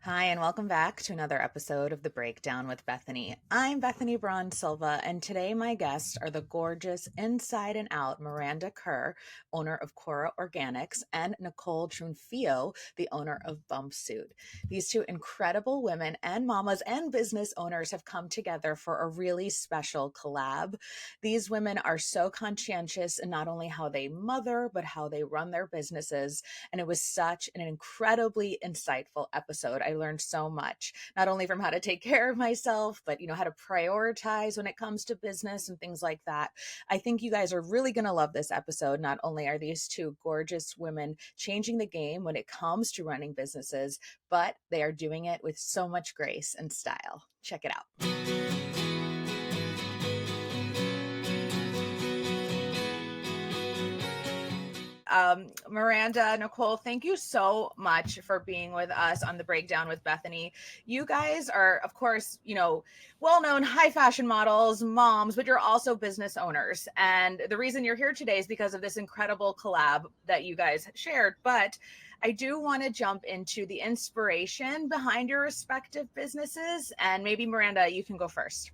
Hi, and welcome back to another episode of the Breakdown with Bethany. I'm Bethany Braun Silva, and today my guests are the gorgeous inside and out Miranda Kerr, owner of Kora Organics, and Nicole Trunfio, the owner of Bumpsuit. These two incredible women and mamas and business owners have come together for a really special collab. These women are so conscientious in not only how they mother, but how they run their businesses. And it was such an incredibly insightful episode. I learned so much, not only from how to take care of myself, but how to prioritize when it comes to business and things like that. I think you guys are really going to love this episode. Not only are these two gorgeous women changing the game when it comes to running businesses, but they are doing it with so much grace and style. Check it out. Miranda, Nicole, thank you so much for being with us on the Breakdown with Bethany. You guys are, of course, well-known high fashion models, moms, but you're also business owners. And the reason you're here today is because of this incredible collab that you guys shared. But I do want to jump into the inspiration behind your respective businesses. And maybe Miranda, you can go first.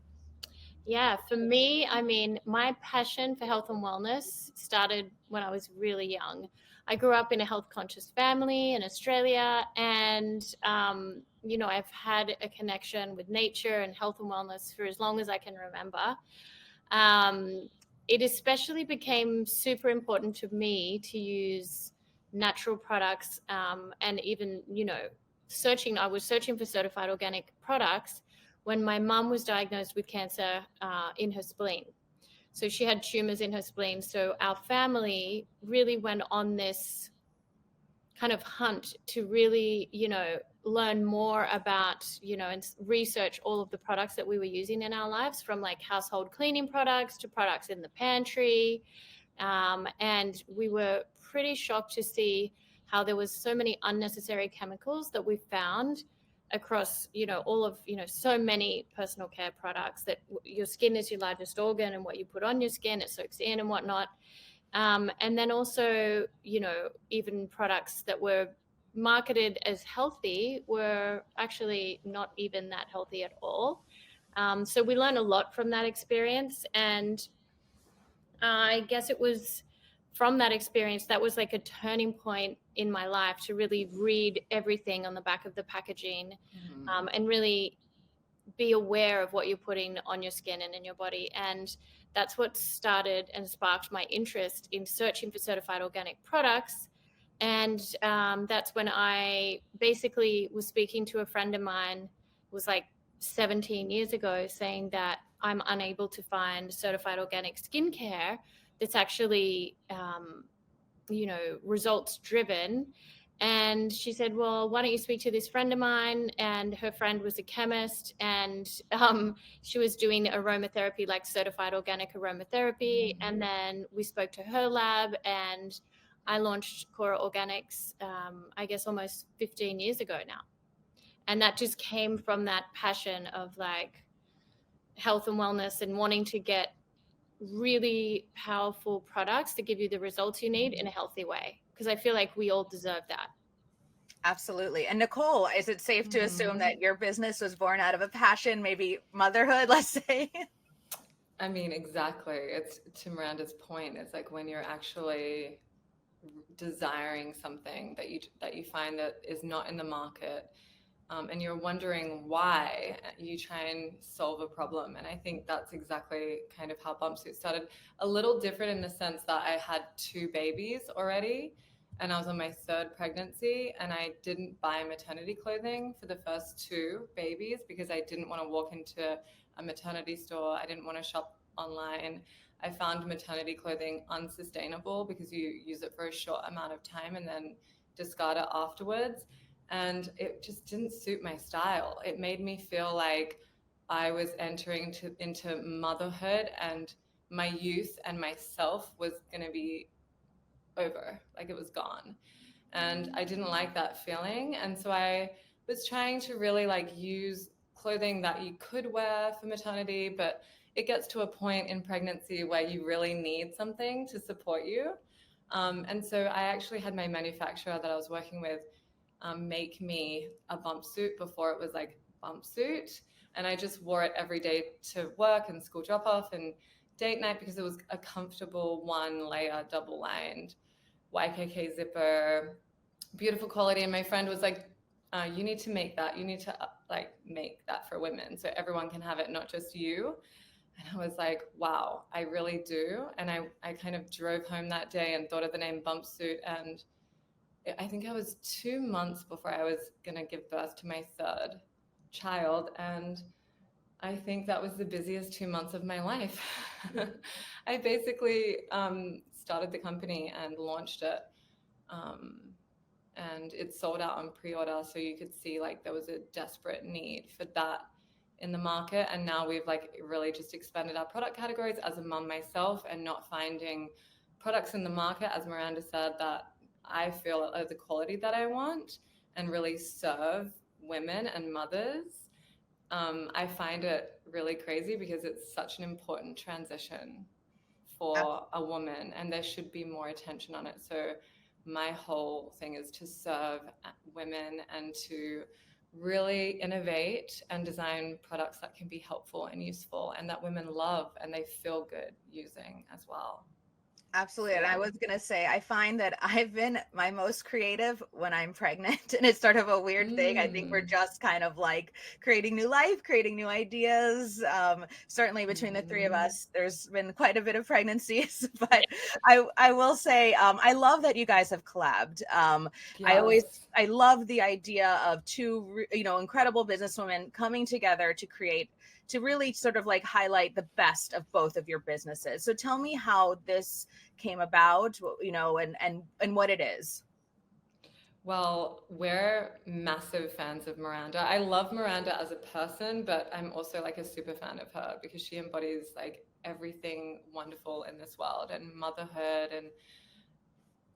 Yeah, for me, my passion for health and wellness started when I was really young. I grew up in a health conscious family in Australia, and I've had a connection with nature and health and wellness for as long as I can remember. It especially became super important to me to use natural products, and even I was searching for certified organic products when my mum was diagnosed with cancer in her spleen. So she had tumors in her spleen. So our family really went on this kind of hunt to really, learn more about, and research all of the products that we were using in our lives, from like household cleaning products to products in the pantry. And we were pretty shocked to see how there was so many unnecessary chemicals that we found across all of so many personal care products, that your skin is your largest organ, and what you put on your skin, it soaks in and whatnot. And then also even products that were marketed as healthy were actually not even that healthy at all. So we learned a lot from that experience, and I guess it was from that experience that was like a turning point in my life to really read everything on the back of the packaging, and really be aware of what you're putting on your skin and in your body. And that's what started and sparked my interest in searching for certified organic products. And that's when I basically was speaking to a friend of mine, it was like 17 years ago, saying that I'm unable to find certified organic skincare that's actually, results driven. And she said, well, why don't you speak to this friend of mine? And her friend was a chemist, and she was doing aromatherapy, like certified organic aromatherapy. And then we spoke to her lab, and I launched Kora Organics, I guess almost 15 years ago now. And that just came from that passion of like health and wellness and wanting to get really powerful products to give you the results you need in a healthy way, because I feel like we all deserve that. Absolutely. And Nicole, is it safe to assume that your business was born out of a passion, maybe motherhood, let's say? I mean, exactly. It's to Miranda's point. It's like when you're actually desiring something that you find that is not in the market, and you're wondering why, you try and solve a problem. And I think that's exactly kind of how Bumpsuit started. A little different in the sense that I had two babies already, and I was on my third pregnancy, and I didn't buy maternity clothing for the first two babies because I didn't want to walk into a maternity store. I didn't want to shop online. I found maternity clothing unsustainable because you use it for a short amount of time and then discard it afterwards. And it just didn't suit my style. It made me feel like I was entering into motherhood, and my youth and myself was going to be over, like it was gone. And I didn't like that feeling. And so I was trying to really like use clothing that you could wear for maternity, but it gets to a point in pregnancy where you really need something to support you. And so I actually had my manufacturer that I was working with make me a bumpsuit before it was like bumpsuit. And I just wore it every day to work and school drop off and date night because it was a comfortable 1-layer double lined YKK zipper, beautiful quality. And my friend was like, you need to make that. You need to like make that for women so everyone can have it, not just you. And I was like, wow, I really do. And I kind of drove home that day and thought of the name Bumpsuit. And I think I was 2 months before I was going to give birth to my third child. And I think that was the busiest 2 months of my life. I basically started the company and launched it. And it sold out on pre-order. So you could see like there was a desperate need for that in the market. And now we've like really just expanded our product categories as a mom myself and not finding products in the market, as Miranda said, that I feel are the quality that I want and really serve women and mothers. I find it really crazy because it's such an important transition for a woman and there should be more attention on it. So my whole thing is to serve women and to really innovate and design products that can be helpful and useful and that women love and they feel good using as well. Absolutely. And I was going to say, I find that I've been my most creative when I'm pregnant. And it's sort of a weird thing. I think we're just kind of like creating new life, creating new ideas. Certainly between the three of us, there's been quite a bit of pregnancies. But I will say, I love that you guys have collabed. I love the idea of two, incredible businesswomen coming together to really sort of like highlight the best of both of your businesses. So tell me how this came about, and what it is. Well, we're massive fans of Miranda. I love Miranda as a person, but I'm also like a super fan of her because she embodies like everything wonderful in this world and motherhood and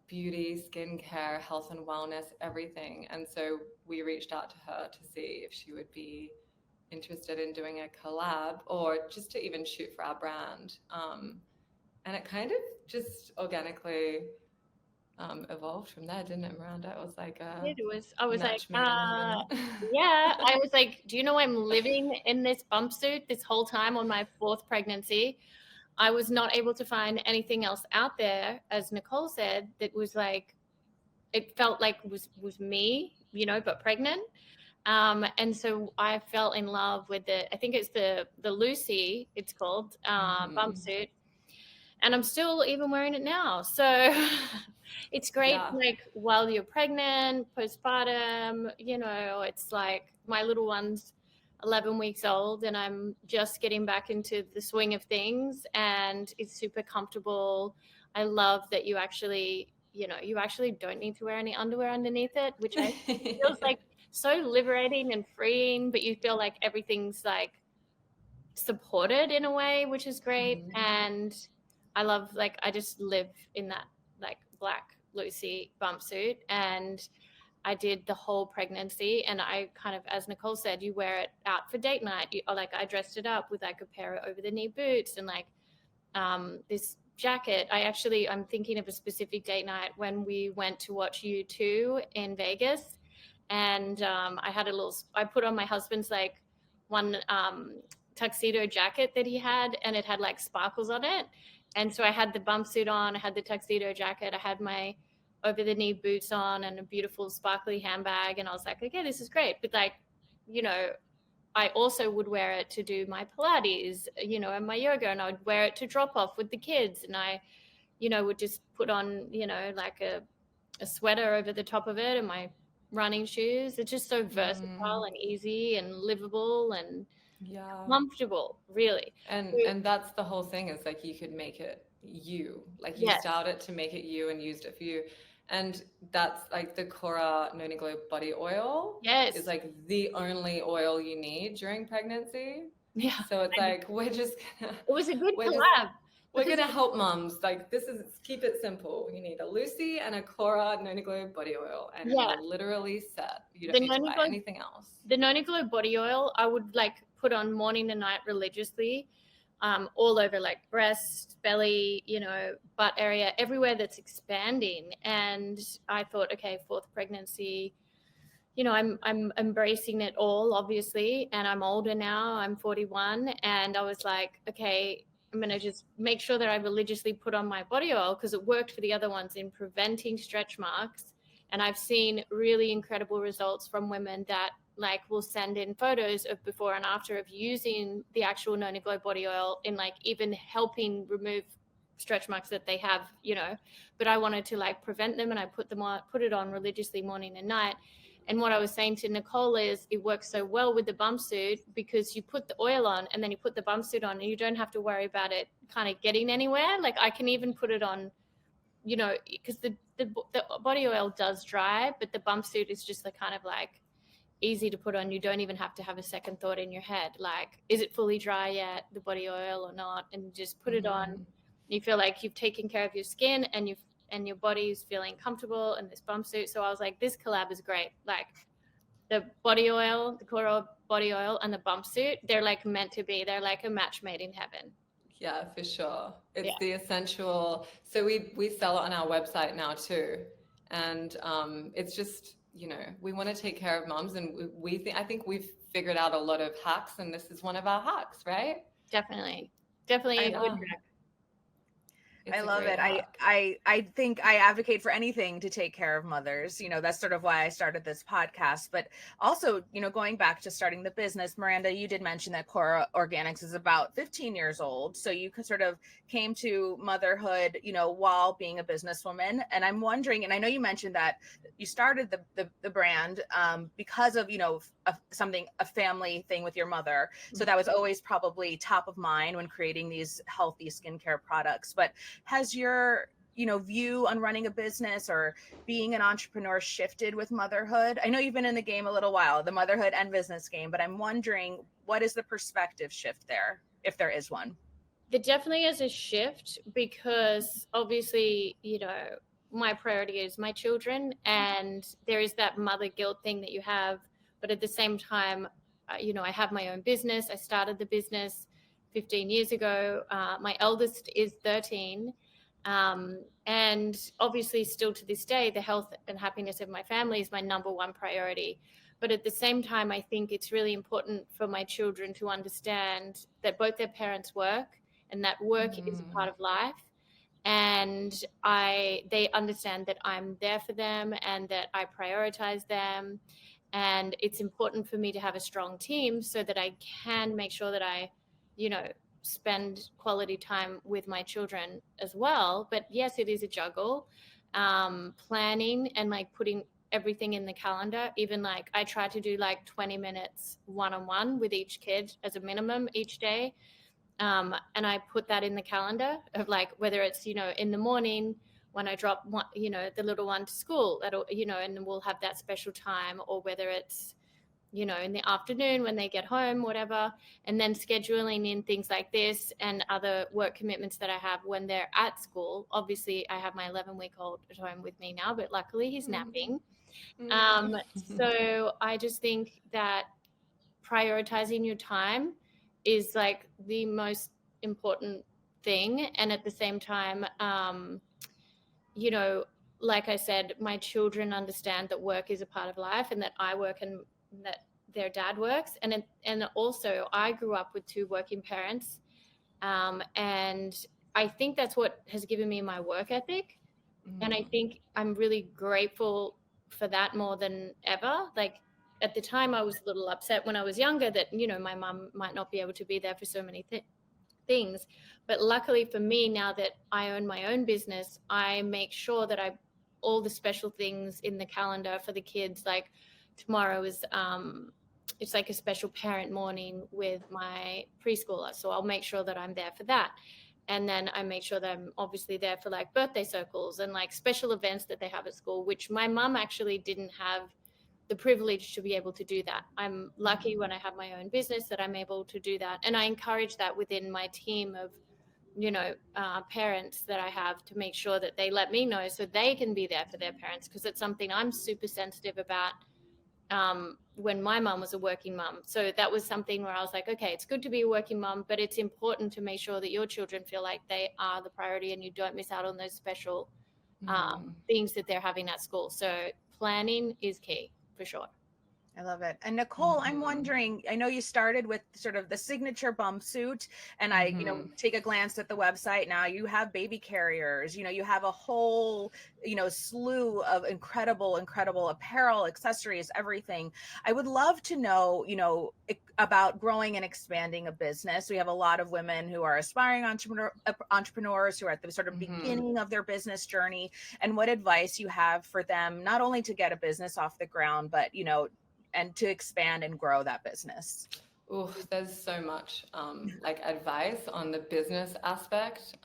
beauty, skincare, health and wellness, everything. And so we reached out to her to see if she would be interested in doing a collab or just to even shoot for our brand. And it kind of just organically evolved from there, didn't it, Miranda? It was like I was like, yeah. I was like, do you know I'm living in this bumpsuit this whole time on my 4th pregnancy? I was not able to find anything else out there, as Nicole said, that was like, it felt like was me, but pregnant. And so I fell in love with I think it's the Lucy, it's called, bumpsuit. And I'm still even wearing it now. So it's great, like while you're pregnant, postpartum, it's like my little one's 11 weeks old and I'm just getting back into the swing of things and it's super comfortable. I love that you actually don't need to wear any underwear underneath it, which I feels like so liberating and freeing, but you feel like everything's like supported in a way, which is great. And I love, like, I just live in that like black Lucy bumpsuit and I did the whole pregnancy and I kind of, as Nicole said, you wear it out for date night. I dressed it up with like a pair of over the knee boots and like this jacket. I'm thinking of a specific date night when we went to watch U2 in Vegas. And I put on my husband's like one tuxedo jacket that he had and it had like sparkles on it. And so I had the bumpsuit on, I had the tuxedo jacket, I had my over the knee boots on and a beautiful sparkly handbag. And I was like, okay, this is great. But like, I also would wear it to do my Pilates, and my yoga, and I would wear it to drop off with the kids. And I, would just put on, like a sweater over the top of it and my running shoes. It's just so versatile and easy and livable and comfortable, really. And that's the whole thing, is like you could make it you, like you styled it to make it you and used it for you. And that's like the Kora No Glow body oil is like the only oil you need during pregnancy. Yeah. So it's like we're just gonna, it was a good collab. We're going to help moms. Like, keep it simple. You need a Lucy and a Kora No Glow body oil, and you're literally set. You don't need to buy anything else. The No Glow body oil, I would like put on morning and night religiously, all over like breast, belly, butt area, everywhere that's expanding. And I thought, okay, 4th pregnancy, I'm embracing it all, obviously, and I'm older now. I'm 41, and I was like, okay, I'm going to just make sure that I religiously put on my body oil, because it worked for the other ones in preventing stretch marks. And I've seen really incredible results from women that like will send in photos of before and after of using the actual Nona Glow body oil in like even helping remove stretch marks that they have, but I wanted to like prevent them, and I put it on religiously morning and night. And what I was saying to Nicole is it works so well with the bumpsuit because you put the oil on and then you put the bumpsuit on and you don't have to worry about it kind of getting anywhere. Like I can even put it on, because the body oil does dry, but the bumpsuit is just the kind of like easy to put on. You don't even have to have a second thought in your head. Like, is it fully dry yet, the body oil, or not? And just put it on. You feel like you've taken care of your skin and your body's feeling comfortable in this bumpsuit. So I was like, this collab is great. Like the body oil, the Kora body oil, and the bumpsuit, they're like meant to be. They're like a match made in heaven. Yeah, for sure. It's the essential. So we sell it on our website now too. And it's just, we want to take care of moms, and I think we've figured out a lot of hacks, and this is one of our hacks, right? Definitely a good hack. I love it. I think I advocate for anything to take care of mothers. That's sort of why I started this podcast. But also, going back to starting the business, Miranda, you did mention that Kora Organics is about 15 years old. So you sort of came to motherhood, while being a businesswoman. And I'm wondering, and I know you mentioned that you started the brand because of, a family thing with your mother. So that was always probably top of mind when creating these healthy skincare products. But has your view on running a business or being an entrepreneur shifted with motherhood? I know you've been in the game a little while, the motherhood and business game, but I'm wondering, what is the perspective shift there, if there is one? There definitely is a shift because obviously, my priority is my children, and there is that mother guilt thing that you have. But at the same time, I have my own business. I started the business 15 years ago. My eldest is 13. And obviously still to this day, the health and happiness of my family is my number one priority. But at the same time, I think it's really important for my children to understand that both their parents work, and that work is a part of life. And they understand that I'm there for them and that I prioritize them. And it's important for me to have a strong team so that I can make sure that I, spend quality time with my children as well. But yes, it is a juggle. Planning and like putting everything in the calendar. Even like I try to do like 20 minutes one-on-one with each kid as a minimum each day. And I put that in the calendar of like, whether it's, in the morning when I drop one, the little one to school, that'll, and then we'll have that special time, or whether it's, in the afternoon when they get home, whatever, and then scheduling in things like this and other work commitments that I have when they're at school. Obviously, I have my 11-week-old at home with me now, but luckily he's napping. So I just think that prioritizing your time is like the most important thing. And at the same time, like I said, my children understand that work is a part of life, and that I work and that their dad works. And also I grew up with two working parents. And I think that's what has given me my work ethic. And I think I'm really grateful for that more than ever. Like at the time I was a little upset when I was younger that, my mom might not be able to be there for so many things. But luckily for me, now that I own my own business, I make sure that all the special things in the calendar for the kids, like tomorrow is it's like a special parent morning with my preschooler, so I'll make sure that I'm there for that. And then I make sure that I'm obviously there for like birthday circles and like special events that they have at school, which my mum actually didn't have the privilege to be able to do that. I'm lucky when I have my own business that I'm able to do that. And I encourage that within my team of, parents that I have, to make sure that they let me know so they can be there for their parents, because it's something I'm super sensitive about. When my mom was a working mom. So that was something where I was like, okay, it's good to be a working mom, but it's important to make sure that your children feel like they are the priority and you don't miss out on those special things that they're having at school. So planning is key for sure. I love it. And Nicole, I'm Mm-hmm. wondering, I know you started with sort of the signature bump suit, and I, Mm-hmm. take a glance at the website. Now you have baby carriers, you have a whole, slew of incredible apparel, accessories, everything. I would love to know, about growing and expanding a business. We have a lot of women who are aspiring entrepreneurs who are at the sort of Mm-hmm. beginning of their business journey, and what advice you have for them, not only to get a business off the ground, but, and to expand and grow that business. Oh, there's so much like advice on the business aspect.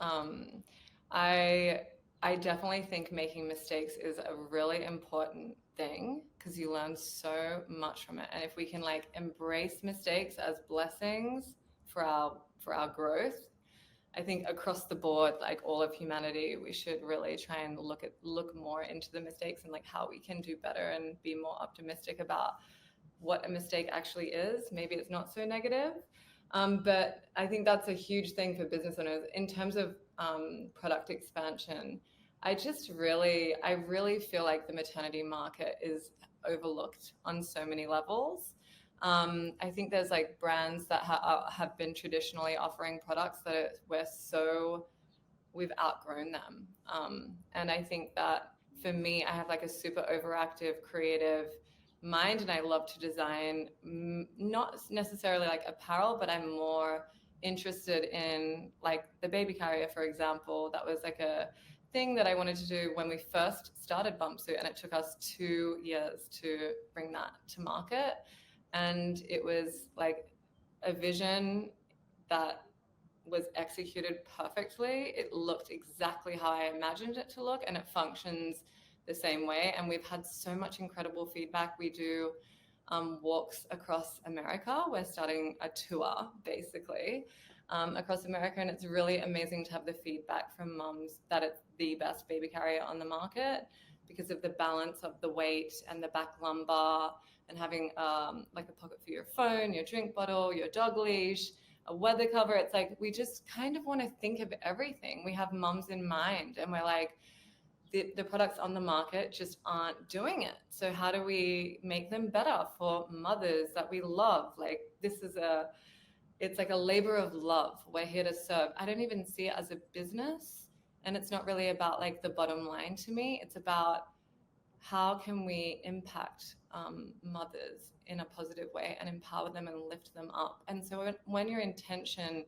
I I definitely think making mistakes is a really important thing because you learn so much from it. And if we can like embrace mistakes as blessings for our growth, I think across the board, like all of humanity, we should really try and look more into the mistakes and like how we can do better and be more optimistic about what a mistake actually is. Maybe it's not so negative. But I think that's a huge thing for business owners in terms of product expansion. I really feel like the maternity market is overlooked on so many levels. I think there's like brands that have been traditionally offering products that we've outgrown them. And I think that for me, I have like a super overactive creative mind and I love to design, not necessarily like apparel, but I'm more interested in like the baby carrier, for example. That was like a thing that I wanted to do when we first started Bumpsuit, and it took us 2 years to bring that to market. And it was like a vision that was executed perfectly. It looked exactly how I imagined it to look, and it functions the same way. And we've had so much incredible feedback. We do walks across America. We're starting a tour basically across America, and it's really amazing to have the feedback from mums that it's the best baby carrier on the market because of the balance of the weight and the back lumbar, and having like a pocket for your phone, your drink bottle, your dog leash, a weather cover. It's like we just kind of want to think of everything. We have mums in mind, and we're like, the products on the market just aren't doing it. So how do we make them better for mothers that we love? Like it's like a labor of love. We're here to serve. I don't even see it as a business, and it's not really about like the bottom line to me. It's about how can we impact mothers in a positive way and empower them and lift them up. And so when your intention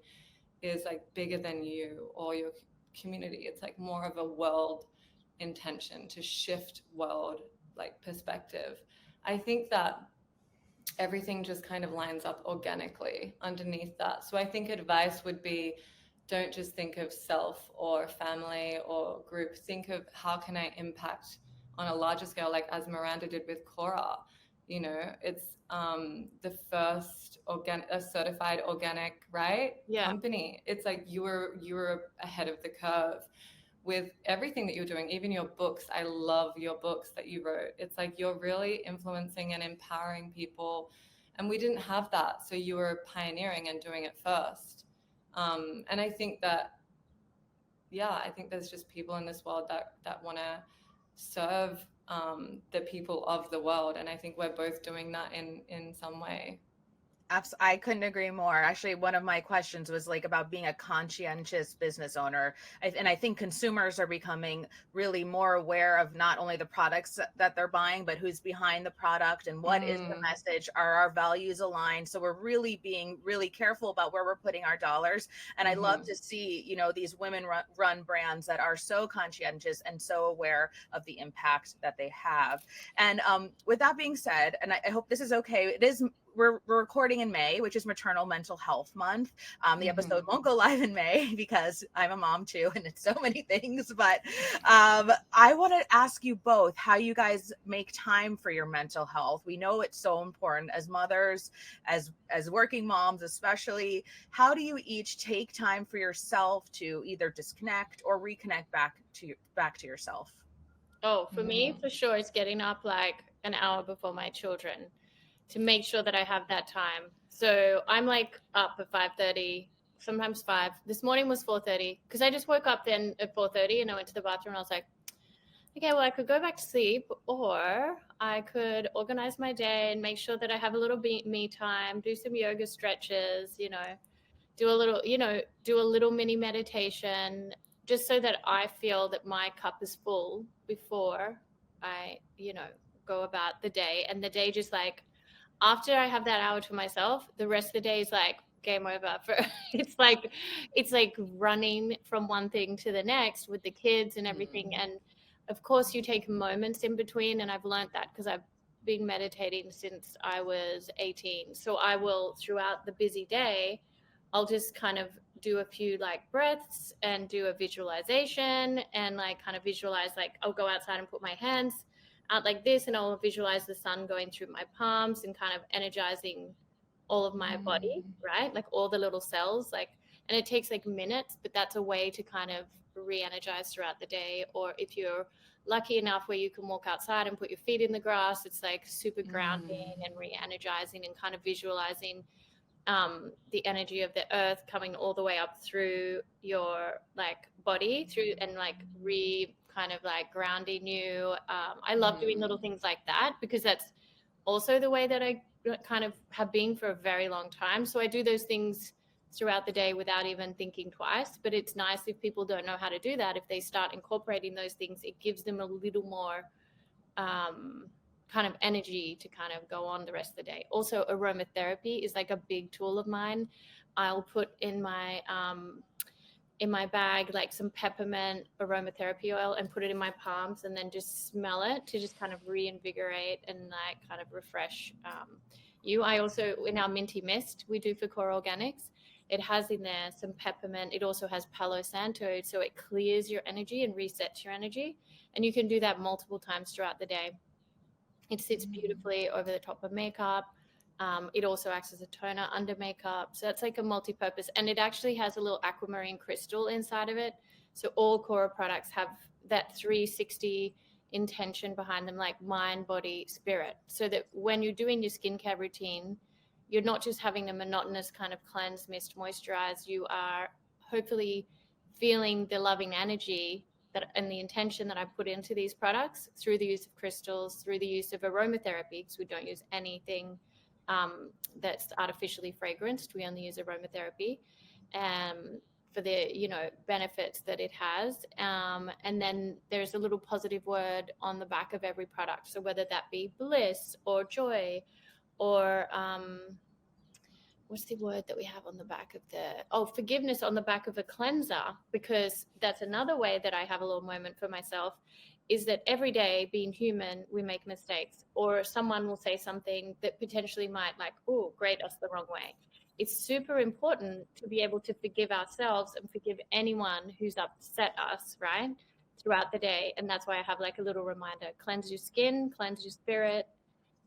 is like bigger than you or your community, it's like more of a world intention to shift world like perspective. I think that everything just kind of lines up organically underneath that. So I think advice would be, don't just think of self or family or group. Think of how can I impact on a larger scale, like as Miranda did with Kora. It's the first a certified organic, right? Yeah. Company. It's like you were ahead of the curve with everything that you're doing, even your books. I love your books that you wrote. It's like you're really influencing and empowering people. And we didn't have that. So you were pioneering and doing it first. And I think that, I think there's just people in this world that want to serve the people of the world. And I think we're both doing that in some way. I couldn't agree more. Actually, one of my questions was like about being a conscientious business owner. And I think consumers are becoming really more aware of not only the products that they're buying, but who's behind the product and what is the message. Are our values aligned? So we're really being really careful about where we're putting our dollars. And I love to see, these women run brands that are so conscientious and so aware of the impact that they have. And with that being said, and I hope this is okay, we're recording in May, which is Maternal Mental Health Month. The episode won't go live in May because I'm a mom too, and it's so many things. But I want to ask you both how you guys make time for your mental health. We know it's so important as mothers, as working moms, especially. How do you each take time for yourself to either disconnect or reconnect back to yourself? Oh, for me, for sure, it's getting up like an hour before my children to make sure that I have that time. So I'm like up at 5:30, sometimes 5. This morning was 4:30 because I just woke up then at 4:30 and I went to the bathroom and I was like, okay, well, I could go back to sleep, or I could organize my day and make sure that I have a little me time, do some yoga stretches, do a little, do a little mini meditation, just so that I feel that my cup is full before I, go about the day. And the day just like, after I have that hour to myself, the rest of the day is like game over. For it's like running from one thing to the next with the kids and everything. And of course, you take moments in between, and I've learned that because I've been meditating since I was 18. So I will, throughout the busy day, I'll just kind of do a few like breaths and do a visualization and like kind of visualize, like I'll go outside and put my hands out like this, and I'll visualize the sun going through my palms and kind of energizing all of my body, right? Like all the little cells, like, and it takes like minutes, but that's a way to kind of re-energize throughout the day. Or if you're lucky enough where you can walk outside and put your feet in the grass, it's like super grounding and re-energizing, and kind of visualizing the energy of the earth coming all the way up through your like body through, and like kind of like grounding you. I love doing little things like that because that's also the way that I kind of have been for a very long time. So I do those things throughout the day without even thinking twice. But it's nice if people don't know how to do that. If they start incorporating those things, it gives them a little more kind of energy to kind of go on the rest of the day. Also, aromatherapy is like a big tool of mine. I'll put in my bag like some peppermint aromatherapy oil and put it in my palms, and then just smell it to just kind of reinvigorate and like kind of refresh you. I also, in our minty mist we do for Kora Organics, it has in there some peppermint. It also has Palo Santo, so it clears your energy and resets your energy, and you can do that multiple times throughout the day. It sits beautifully over the top of makeup. It also acts as a toner under makeup. So it's like a multi-purpose. And it actually has a little aquamarine crystal inside of it. So all Kora products have that 360 intention behind them, like mind, body, spirit. So that when you're doing your skincare routine, you're not just having a monotonous kind of cleanse, mist, moisturize. You are hopefully feeling the loving energy that and the intention that I put into these products through the use of crystals, through the use of aromatherapy, because we don't use anything that's artificially fragranced. We only use aromatherapy for the benefits that it has. And then there's a little positive word on the back of every product. So whether that be bliss or joy or what's the word that we have on the back of forgiveness on the back of a cleanser, because that's another way that I have a little moment for myself, is that every day, being human, we make mistakes, or someone will say something that potentially might grate us the wrong way. It's super important to be able to forgive ourselves and forgive anyone who's upset us, right, throughout the day. And that's why I have like a little reminder: cleanse your skin, cleanse your spirit.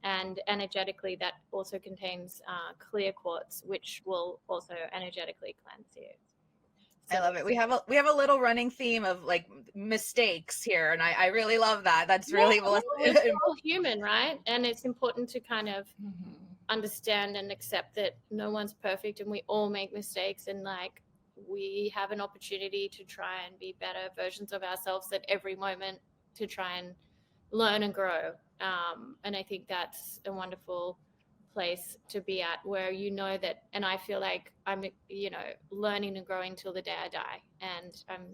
And energetically, that also contains clear quartz, which will also energetically cleanse you. So, I love it. We have a little running theme of like mistakes here, and I really love that. That's really we're all human, right? And it's important to kind of understand and accept that no one's perfect, and we all make mistakes, and like we have an opportunity to try and be better versions of ourselves at every moment, to try and learn and grow. And I think that's a wonderful place to be at, where that, and I feel like I'm learning and growing till the day I die, and I'm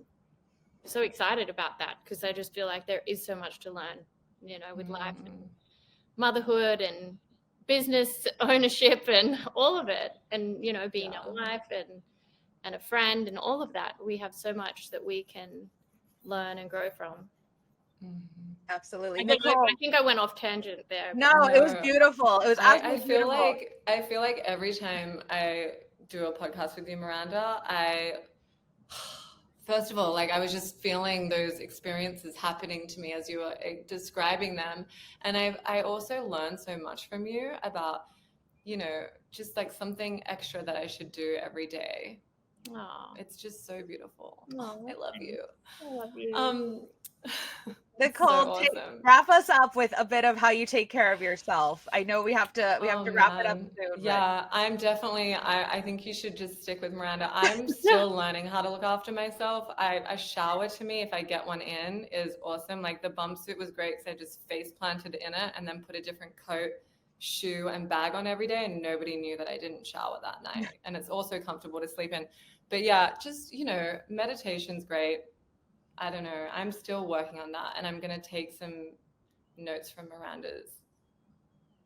so excited about that, because I just feel like there is so much to learn with life and motherhood and business ownership and all of it, and being a wife and a friend and all of that. We have so much that we can learn and grow from. Absolutely. I Nicole, think I went off tangent there. No, it was beautiful. It was absolutely beautiful. I feel like every time I do a podcast with you, Miranda, first of all, like I was just feeling those experiences happening to me as you were describing them. And I also learned so much from you about, just like something extra that I should do every day. Aww. It's just so beautiful. Aww, I love you. I love you. Nicole, So awesome. wrap us up with a bit of how you take care of yourself. I know we have to wrap it up Man. soon. Yeah, I'm definitely, I think you should just stick with Miranda. I'm still learning how to look after myself. A shower to me, if I get one in, is awesome. Like the bump suit was great because I just face planted in it and then put a different coat, shoe, and bag on every day, and nobody knew that I didn't shower that night. And it's also comfortable to sleep in. But yeah, just, meditation's great. I don't know. I'm still working on that, and I'm going to take some notes from Miranda's.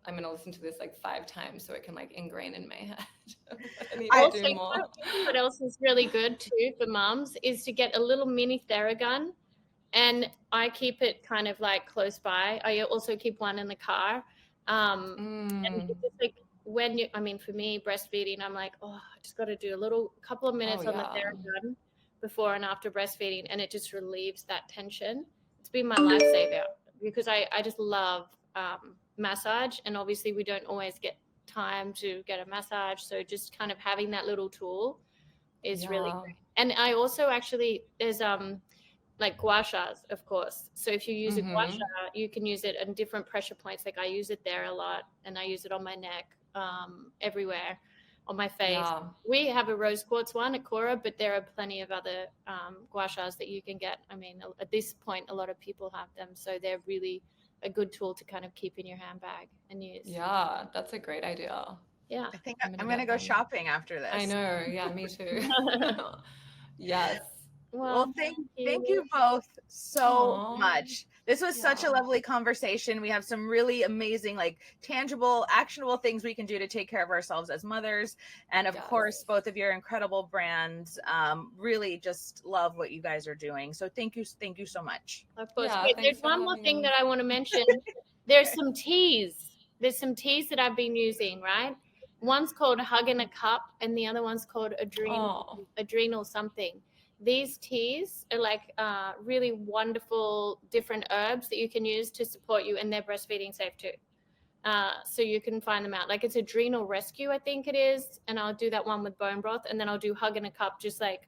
I'm going to listen to this like 5 times so it can like ingrain in my head. I need to do more. What else is really good too for mums is to get a little mini Theragun, and I keep it kind of like close by. I also keep one in the car. And it's just like for me, breastfeeding, I'm like, I just got to do a couple of minutes on the Theragun before and after breastfeeding, and it just relieves that tension. It's been my lifesaver because I just love massage, and obviously we don't always get time to get a massage, so just kind of having that little tool is really great. And I also actually, there's like gua shas, of course. So if you use a gua sha, you can use it in different pressure points. Like I use it there a lot, and I use it on my neck, everywhere, on my face. Yeah. We have a rose quartz one at Kora, but there are plenty of other gua shas that you can get. I mean, at this point, a lot of people have them, so they're really a good tool to kind of keep in your handbag and use. Yeah, that's a great idea. Yeah. I think I'm going to go shopping after this. I know. Yeah, me too. Yes. Well, thank you both so much. This was such a lovely conversation. We have some really amazing, like tangible, actionable things we can do to take care of ourselves as mothers. And of course, both of your incredible brands. Really just love what you guys are doing. So thank you so much. Of course. There's one more thing that I want to mention. There's some teas. There's some teas that I've been using, right? One's called Hug in a Cup, and the other one's called Adrenal something. These teas are like really wonderful different herbs that you can use to support you, and they're breastfeeding safe too. So you can find them out. Like it's Adrenal Rescue, I think it is. And I'll do that one with bone broth, and then I'll do Hug in a Cup, just like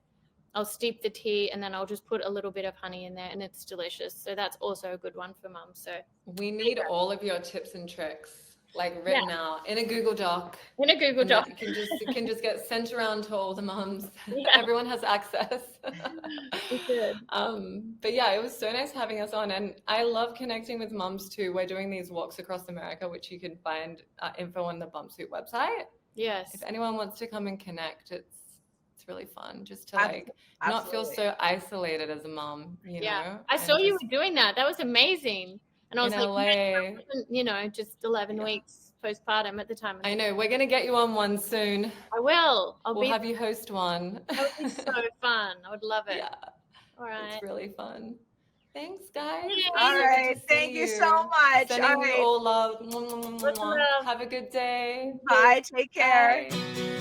I'll steep the tea and then I'll just put a little bit of honey in there, and it's delicious. So that's also a good one for mum. So we need all of your tips and tricks, like written out in a Google Doc. In a Google Doc. It can just get sent around to all the mums. Everyone has access. But yeah, it was so nice having us on, and I love connecting with mums too. We're doing these walks across America, which you can find info on the Bumpsuit website. Yes. If anyone wants to come and connect, it's really fun just to not feel so isolated as a mom, you know? I saw you were doing that. That was amazing. And I was like, just 11 weeks postpartum at the time. I know. We're going to get you on one soon. I will. We'll have you host one. That would be so fun. I would love it. Yeah. All right. It's really fun. Thanks, guys. All right. Thank you so much. Sending you all love. Have a good day. Bye. Take care. Bye.